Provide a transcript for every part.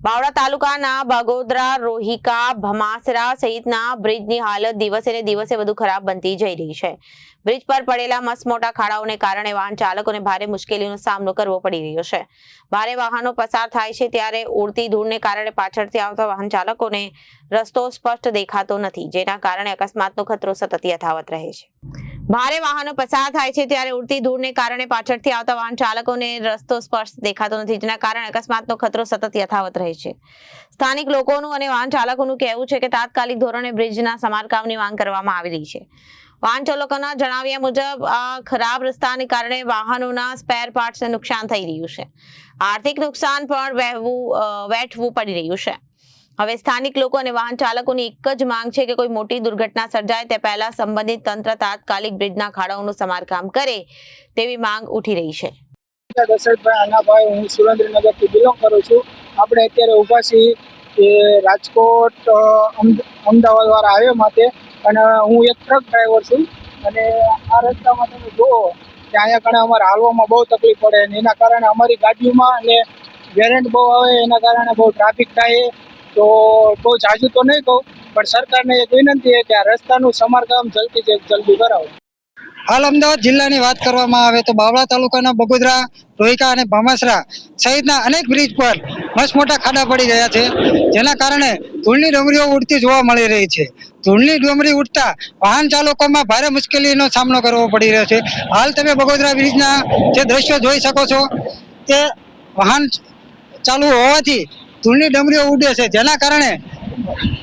બાવળા તાલુકાના બગોદરા, રોહિકા, ભમાસરા સહિતના બ્રિજની હાલત દિવસે ને દિવસે વધુ ખરાબ બનતી જઈ રહી છે। બ્રિજ પર પડેલા મસમોટા ખાડાઓને કારણે વાહન ચાલકોને ભારે મુશ્કેલીનો સામનો કરવો પડી રહ્યો છે। ભારે વાહનો પસાર થાય છે ત્યારે ઉડતી ધૂળને કારણે પાછળથી આવતા વાહન ચાલકોને રસ્તો સ્પષ્ટ દેખાતો નથી, જેના કારણે અકસ્માતનો ખતરો સતત યથાવત રહે છે। ભારે વાહનો પસાર થાય છે ત્યારે ઉડતી ધૂળને કારણે પાછળથી આવતા વાહન ચાલકોને રસ્તો સ્પષ્ટ દેખાતો નથી, જેના કારણે અકસ્માતનો ખતરો સતત યથાવત રહે છે। સ્થાનિક લોકોનું અને વાહન ચાલકોનું કહેવું છે કે તાત્કાલિક ધોરણે બ્રિજના સમારકામની માંગ કરવામાં આવી રહી છે। વાહન ચાલકોના જણાવ્યા મુજબ આ ખરાબ રસ્તાને કારણે વાહનોના સ્પેર પાર્ટ્સને નુકસાન થઈ રહ્યું છે। આર્થિક નુકસાન પણ વેઠવું પડી રહ્યું છે। હવે સ્થાનિક લોકો અને વાહન ચાલકોની એક જ માંગ છે કે કોઈ મોટી દુર્ઘટના સર્જાય તે પહેલા સંબંધિત તંત્ર તાત્કાલિક બ્રિજના ખાડાઓનું સમારકામ કરે તેવી માંગ ઉઠી રહી છે। દશરથભાઈ આનાભાઈ, હું સુરેન્દ્રનગરથી બિલોંગ કરું છું। આપણે અત્યારે ઊભા છીએ કે રાજકોટ અમદાવાદ વાળા હાઈવે માટે, અને હું એક ટ્રક ડ્રાઈવર છું। અને આ રસ્તામાં તમે જુઓ કે અહીંયા કણે અમારે હાલવામાં બહુ તકલીફ પડે, અને એના કારણે અમારી ગાડીમાં અને વેરિયન્ટ બહુ આવે, એના કારણે બહુ ટ્રાફિક થાય। તો બહુ જાજુ તો નહીં કહું, પણ સરકારને એક વિનંતી છે કે આ રસ્તાનું સમારકામ જલ્દી કરાવો। હાલ અમદાવાદ જિલ્લાની વાત કરવામાં આવે તો બાવળા તાલુકાના બગોદરા, રોહિકા અને ભામાસરા સહિતના અનેક બ્રિજ પર મસમોટા ખાડા પડી ગયા છે, જેના કારણે ધૂળની ડમરીઓ ઉડતી જોવા મળી રહી છે। ધૂળની ડમરી ઉડતા વાહન ચાલકોમાં ભારે મુશ્કેલીનો સામનો કરવો પડી રહ્યો છે। હાલ તમે બગોદરા બ્રિજના જે દ્રશ્યો જોઈ શકો છો તે વાહન ચાલુ હોવાથી ધૂળની ડમરીઓ ઉડે છે, જેના કારણે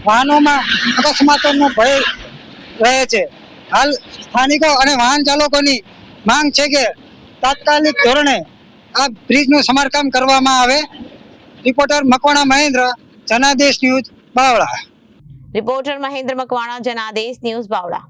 વાહનોમાં અકસ્માતોનો ભય રહે છે। હાલ સ્થાનિકો અને વાહન ચાલકોની માંગ છે કે તાત્કાલિક ધોરણે આ બ્રિજનું સમારકામ કરવામાં આવે। Reporter Makwana Mahendra, Janadesh news, Bavla. Reporter Mahendra Makwana, Janadesh news, Bavla.